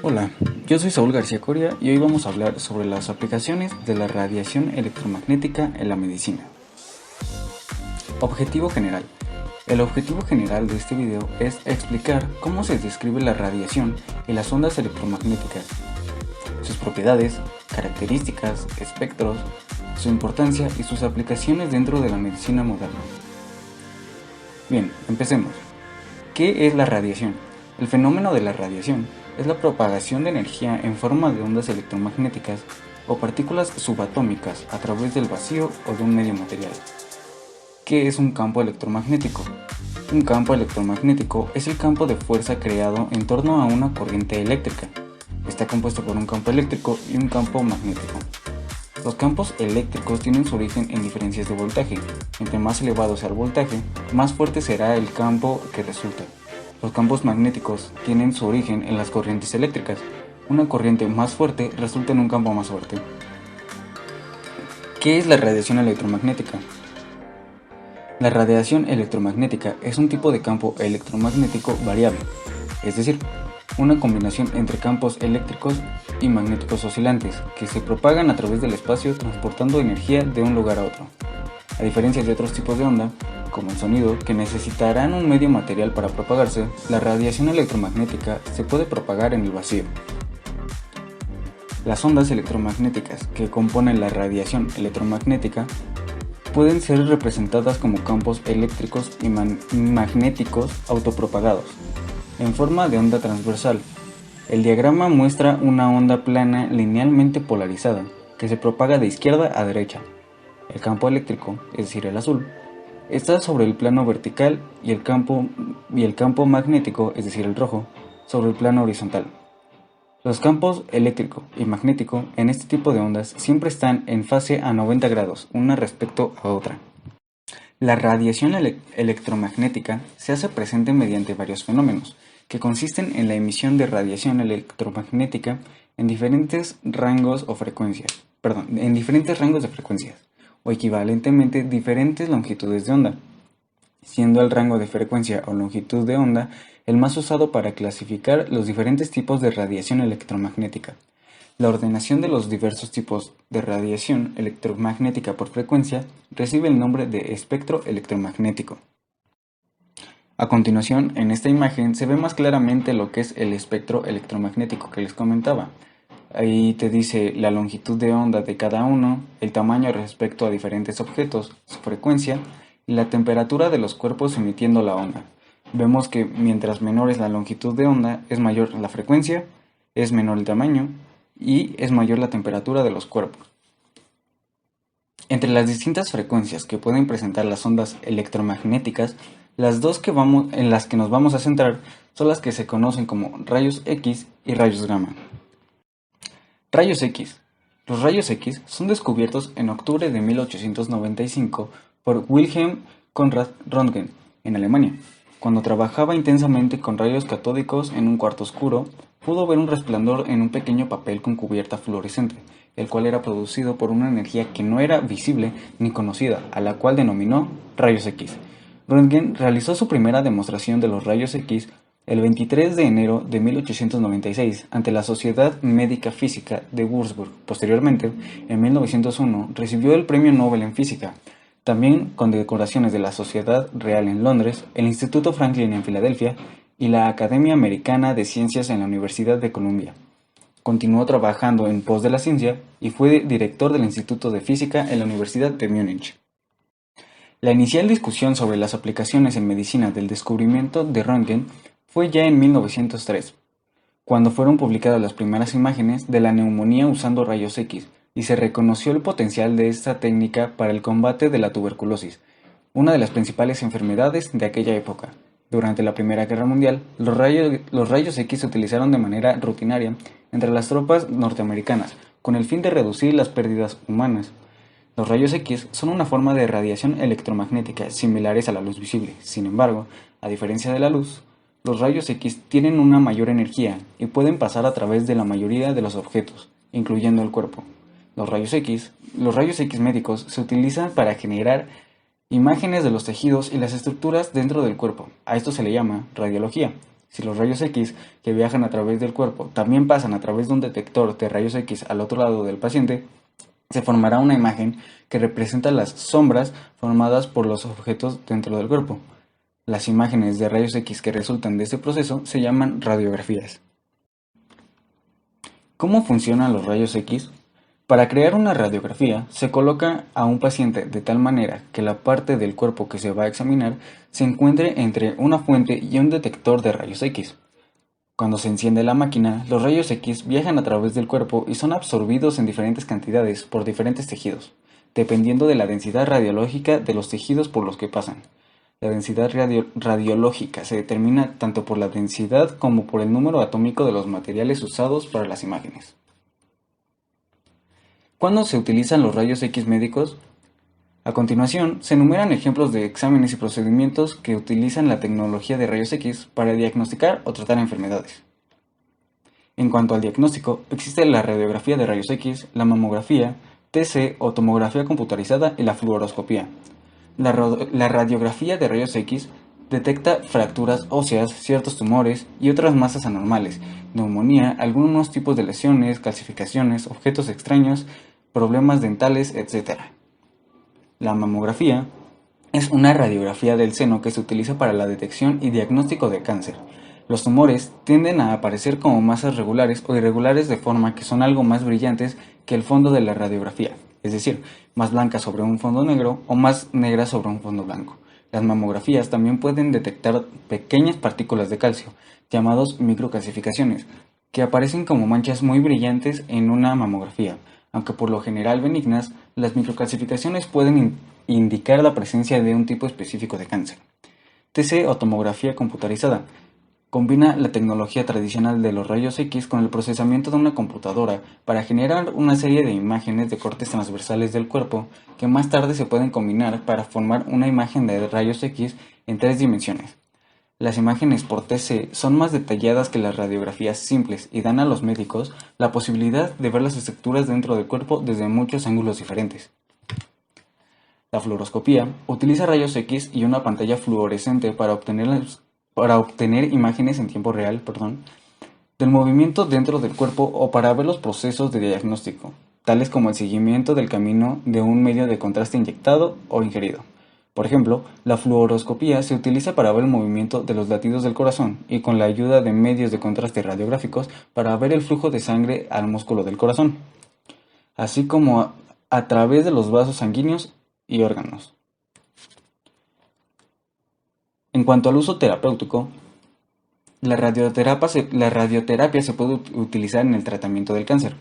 Hola, yo soy Saúl García Coria y hoy vamos a hablar sobre las aplicaciones de la radiación electromagnética en la medicina. Objetivo general. El objetivo general de este video es explicar cómo se describe la radiación y las ondas electromagnéticas, sus propiedades, características, espectros, su importancia y sus aplicaciones dentro de la medicina moderna. Bien, empecemos. ¿Qué es la radiación? El fenómeno de la radiación es la propagación de energía en forma de ondas electromagnéticas o partículas subatómicas a través del vacío o de un medio material. ¿Qué es un campo electromagnético? Un campo electromagnético es el campo de fuerza creado en torno a una corriente eléctrica. Está compuesto por un campo eléctrico y un campo magnético. Los campos eléctricos tienen su origen en diferencias de voltaje. Entre más elevado sea el voltaje, más fuerte será el campo que resulta. Los campos magnéticos tienen su origen en las corrientes eléctricas. Una corriente más fuerte resulta en un campo más fuerte. ¿Qué es la radiación electromagnética? La radiación electromagnética es un tipo de campo electromagnético variable, es decir, una combinación entre campos eléctricos y magnéticos oscilantes que se propagan a través del espacio transportando energía de un lugar a otro. A diferencia de otros tipos de onda, como el sonido, que necesitarán un medio material para propagarse, la radiación electromagnética se puede propagar en el vacío. Las ondas electromagnéticas que componen la radiación electromagnética pueden ser representadas como campos eléctricos y magnéticos autopropagados, en forma de onda transversal. El diagrama muestra una onda plana linealmente polarizada, que se propaga de izquierda a derecha. El campo eléctrico, es decir el azul, está sobre el plano vertical y el campo magnético, es decir el rojo, sobre el plano horizontal. Los campos eléctrico y magnético en este tipo de ondas siempre están en fase a 90 grados, una respecto a otra. La radiación electromagnética se hace presente mediante varios fenómenos, que consisten en la emisión de radiación electromagnética en diferentes rangos de frecuencias, o equivalentemente diferentes longitudes de onda, siendo el rango de frecuencia o longitud de onda el más usado para clasificar los diferentes tipos de radiación electromagnética. La ordenación de los diversos tipos de radiación electromagnética por frecuencia recibe el nombre de espectro electromagnético. A continuación, en esta imagen se ve más claramente lo que es el espectro electromagnético que les comentaba. Ahí te dice la longitud de onda de cada uno, el tamaño respecto a diferentes objetos, su frecuencia y la temperatura de los cuerpos emitiendo la onda. Vemos que mientras menor es la longitud de onda, es mayor la frecuencia, es menor el tamaño y es mayor la temperatura de los cuerpos. Entre las distintas frecuencias que pueden presentar las ondas electromagnéticas, las dos en las que nos vamos a centrar son las que se conocen como rayos X y rayos gamma. Rayos X. Los rayos X son descubiertos en octubre de 1895 por Wilhelm Conrad Röntgen en Alemania. Cuando trabajaba intensamente con rayos catódicos en un cuarto oscuro, pudo ver un resplandor en un pequeño papel con cubierta fluorescente, el cual era producido por una energía que no era visible ni conocida, a la cual denominó rayos X. Röntgen realizó su primera demostración de los rayos X el 23 de enero de 1896 ante la Sociedad Médica Física de Würzburg. Posteriormente, en 1901, recibió el Premio Nobel en Física, también con decoraciones de la Sociedad Real en Londres, el Instituto Franklin en Filadelfia y la Academia Americana de Ciencias en la Universidad de Columbia. Continuó trabajando en pos de la ciencia y fue director del Instituto de Física en la Universidad de Múnich. La inicial discusión sobre las aplicaciones en medicina del descubrimiento de Röntgen fue ya en 1903, cuando fueron publicadas las primeras imágenes de la neumonía usando rayos X, y se reconoció el potencial de esta técnica para el combate de la tuberculosis, una de las principales enfermedades de aquella época. Durante la Primera Guerra Mundial, los rayos X se utilizaron de manera rutinaria entre las tropas norteamericanas, con el fin de reducir las pérdidas humanas. Los rayos X son una forma de radiación electromagnética similares a la luz visible. Sin embargo, a diferencia de la luz, los rayos X tienen una mayor energía y pueden pasar a través de la mayoría de los objetos, incluyendo el cuerpo. Los rayos X médicos se utilizan para generar imágenes de los tejidos y las estructuras dentro del cuerpo. A esto se le llama radiología. Si los rayos X que viajan a través del cuerpo también pasan a través de un detector de rayos X al otro lado del paciente, se formará una imagen que representa las sombras formadas por los objetos dentro del cuerpo. Las imágenes de rayos X que resultan de este proceso se llaman radiografías. ¿Cómo funcionan los rayos X? Para crear una radiografía, se coloca a un paciente de tal manera que la parte del cuerpo que se va a examinar se encuentre entre una fuente y un detector de rayos X. Cuando se enciende la máquina, los rayos X viajan a través del cuerpo y son absorbidos en diferentes cantidades por diferentes tejidos, dependiendo de la densidad radiológica de los tejidos por los que pasan. La densidad radiológica se determina tanto por la densidad como por el número atómico de los materiales usados para las imágenes. ¿Cuándo se utilizan los rayos X médicos? A continuación, se enumeran ejemplos de exámenes y procedimientos que utilizan la tecnología de rayos X para diagnosticar o tratar enfermedades. En cuanto al diagnóstico, existe la radiografía de rayos X, la mamografía, TC o tomografía computarizada y la fluoroscopía. La radiografía de rayos X detecta fracturas óseas, ciertos tumores y otras masas anormales, neumonía, algunos tipos de lesiones, calcificaciones, objetos extraños, problemas dentales, etc. La mamografía es una radiografía del seno que se utiliza para la detección y diagnóstico de cáncer. Los tumores tienden a aparecer como masas regulares o irregulares de forma que son algo más brillantes que el fondo de la radiografía, es decir, más blancas sobre un fondo negro o más negras sobre un fondo blanco. Las mamografías también pueden detectar pequeñas partículas de calcio, llamados microcalcificaciones, que aparecen como manchas muy brillantes en una mamografía. Aunque por lo general benignas, las microcalcificaciones pueden indicar la presencia de un tipo específico de cáncer. TC o tomografía computarizada combina la tecnología tradicional de los rayos X con el procesamiento de una computadora para generar una serie de imágenes de cortes transversales del cuerpo que más tarde se pueden combinar para formar una imagen de rayos X en 3 dimensiones. Las imágenes por TC son más detalladas que las radiografías simples y dan a los médicos la posibilidad de ver las estructuras dentro del cuerpo desde muchos ángulos diferentes. La fluoroscopía utiliza rayos X y una pantalla fluorescente para obtener imágenes en tiempo real, del movimiento dentro del cuerpo o para ver los procesos de diagnóstico, tales como el seguimiento del camino de un medio de contraste inyectado o ingerido. Por ejemplo, la fluoroscopía se utiliza para ver el movimiento de los latidos del corazón y con la ayuda de medios de contraste radiográficos para ver el flujo de sangre al músculo del corazón, así como a través de los vasos sanguíneos y órganos. En cuanto al uso terapéutico, la radioterapia se puede utilizar en el tratamiento del cáncer.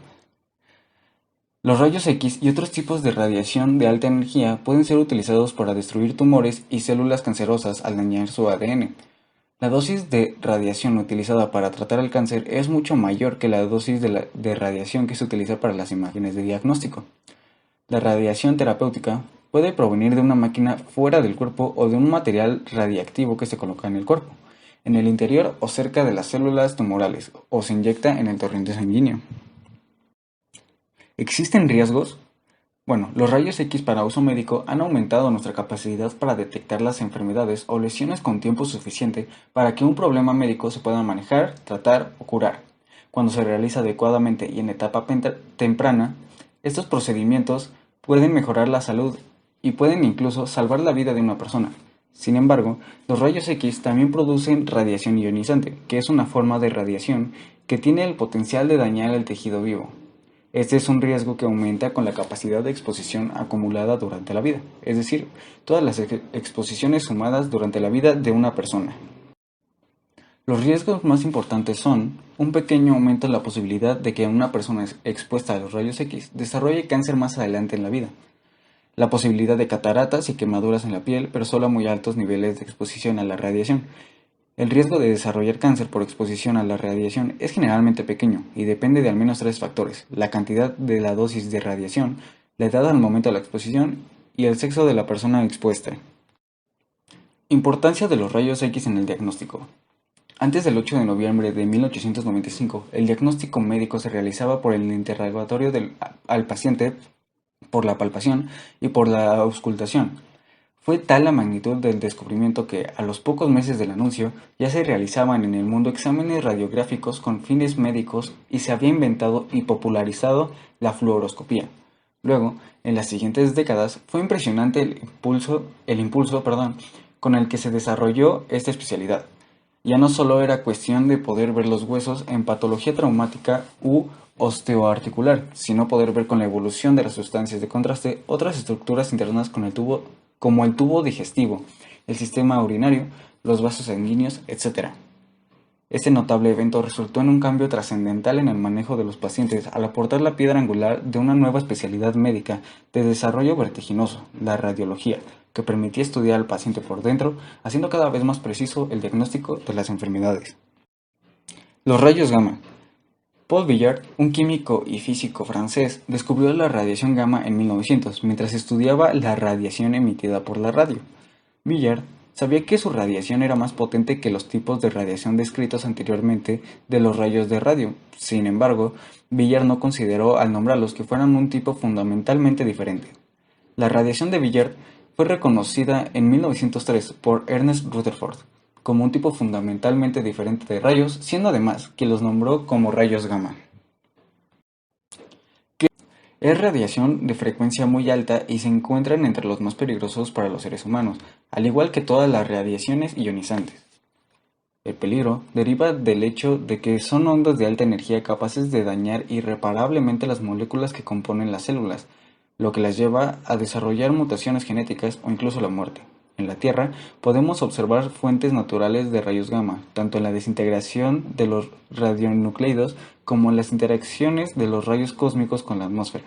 Los rayos X y otros tipos de radiación de alta energía pueden ser utilizados para destruir tumores y células cancerosas al dañar su ADN. La dosis de radiación utilizada para tratar el cáncer es mucho mayor que la dosis de radiación que se utiliza para las imágenes de diagnóstico. La radiación terapéutica puede provenir de una máquina fuera del cuerpo o de un material radiactivo que se coloca en el cuerpo, en el interior o cerca de las células tumorales, o se inyecta en el torrente sanguíneo. ¿Existen riesgos? Bueno, los rayos X para uso médico han aumentado nuestra capacidad para detectar las enfermedades o lesiones con tiempo suficiente para que un problema médico se pueda manejar, tratar o curar. Cuando se realiza adecuadamente y en etapa temprana, estos procedimientos pueden mejorar la salud y pueden incluso salvar la vida de una persona. Sin embargo, los rayos X también producen radiación ionizante, que es una forma de radiación que tiene el potencial de dañar el tejido vivo. Este es un riesgo que aumenta con la capacidad de exposición acumulada durante la vida, es decir, todas las exposiciones sumadas durante la vida de una persona. Los riesgos más importantes son un pequeño aumento en la posibilidad de que una persona expuesta a los rayos X desarrolle cáncer más adelante en la vida, la posibilidad de cataratas y quemaduras en la piel, pero solo a muy altos niveles de exposición a la radiación. El riesgo de desarrollar cáncer por exposición a la radiación es generalmente pequeño y depende de al menos 3 factores: la cantidad de la dosis de radiación, la edad al momento de la exposición y el sexo de la persona expuesta. Importancia de los rayos X en el diagnóstico. Antes del 8 de noviembre de 1895, el diagnóstico médico se realizaba por el interrogatorio al paciente, por la palpación y por la auscultación. Fue tal la magnitud del descubrimiento que, a los pocos meses del anuncio, ya se realizaban en el mundo exámenes radiográficos con fines médicos y se había inventado y popularizado la fluoroscopía. Luego, en las siguientes décadas, fue impresionante el impulso, con el que se desarrolló esta especialidad. Ya no solo era cuestión de poder ver los huesos en patología traumática u osteoarticular, sino poder ver con la evolución de las sustancias de contraste otras estructuras internas con el tubo, como el tubo digestivo, el sistema urinario, los vasos sanguíneos, etc. Este notable evento resultó en un cambio trascendental en el manejo de los pacientes al aportar la piedra angular de una nueva especialidad médica de desarrollo vertiginoso, la radiología, que permitía estudiar al paciente por dentro, haciendo cada vez más preciso el diagnóstico de las enfermedades. Los rayos gamma. Paul Villard, un químico y físico francés, descubrió la radiación gamma en 1900 mientras estudiaba la radiación emitida por la radio. Villard sabía que su radiación era más potente que los tipos de radiación descritos anteriormente de los rayos de radio. Sin embargo, Villard no consideró al nombrarlos que fueran un tipo fundamentalmente diferente. La radiación de Villard fue reconocida en 1903 por Ernest Rutherford como un tipo fundamentalmente diferente de rayos, siendo además que los nombró como rayos gamma. Es radiación de frecuencia muy alta y se encuentran entre los más peligrosos para los seres humanos, al igual que todas las radiaciones ionizantes. El peligro deriva del hecho de que son ondas de alta energía capaces de dañar irreparablemente las moléculas que componen las células, lo que las lleva a desarrollar mutaciones genéticas o incluso la muerte. En la Tierra podemos observar fuentes naturales de rayos gamma, tanto en la desintegración de los radionucleidos como en las interacciones de los rayos cósmicos con la atmósfera.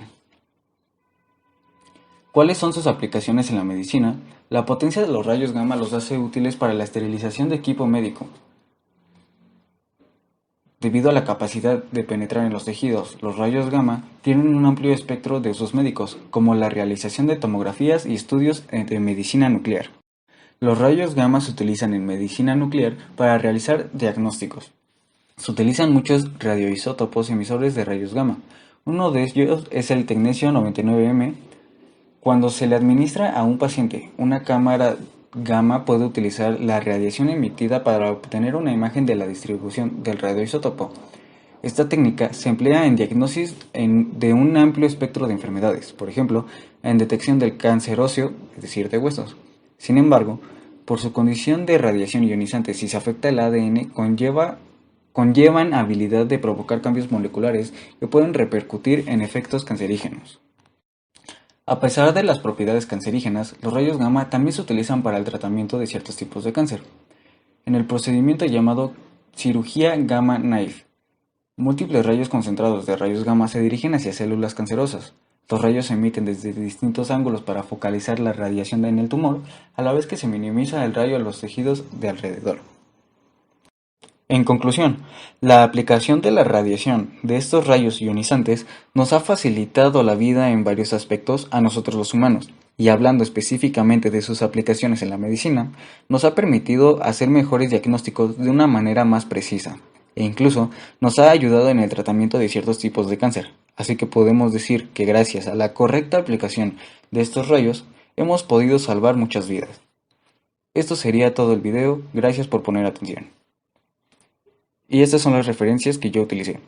¿Cuáles son sus aplicaciones en la medicina? La potencia de los rayos gamma los hace útiles para la esterilización de equipo médico. Debido a la capacidad de penetrar en los tejidos, los rayos gamma tienen un amplio espectro de usos médicos, como la realización de tomografías y estudios de medicina nuclear. Los rayos gamma se utilizan en medicina nuclear para realizar diagnósticos. Se utilizan muchos radioisótopos emisores de rayos gamma. Uno de ellos es el tecnesio 99M. Cuando se le administra a un paciente una cámara gamma, puede utilizar la radiación emitida para obtener una imagen de la distribución del radioisótopo. Esta técnica se emplea en diagnosis de un amplio espectro de enfermedades, por ejemplo, en detección del cáncer óseo, es decir, de huesos. Sin embargo, por su condición de radiación ionizante, si se afecta el ADN, conllevan habilidad de provocar cambios moleculares que pueden repercutir en efectos cancerígenos. A pesar de las propiedades cancerígenas, los rayos gamma también se utilizan para el tratamiento de ciertos tipos de cáncer. En el procedimiento llamado cirugía gamma knife, múltiples rayos concentrados de rayos gamma se dirigen hacia células cancerosas. Los rayos se emiten desde distintos ángulos para focalizar la radiación en el tumor, a la vez que se minimiza el rayo a los tejidos de alrededor. En conclusión, la aplicación de la radiación de estos rayos ionizantes nos ha facilitado la vida en varios aspectos a nosotros los humanos, y hablando específicamente de sus aplicaciones en la medicina, nos ha permitido hacer mejores diagnósticos de una manera más precisa, e incluso nos ha ayudado en el tratamiento de ciertos tipos de cáncer. Así que podemos decir que gracias a la correcta aplicación de estos rayos, hemos podido salvar muchas vidas. Esto sería todo el video, gracias por poner atención. Y estas son las referencias que yo utilicé.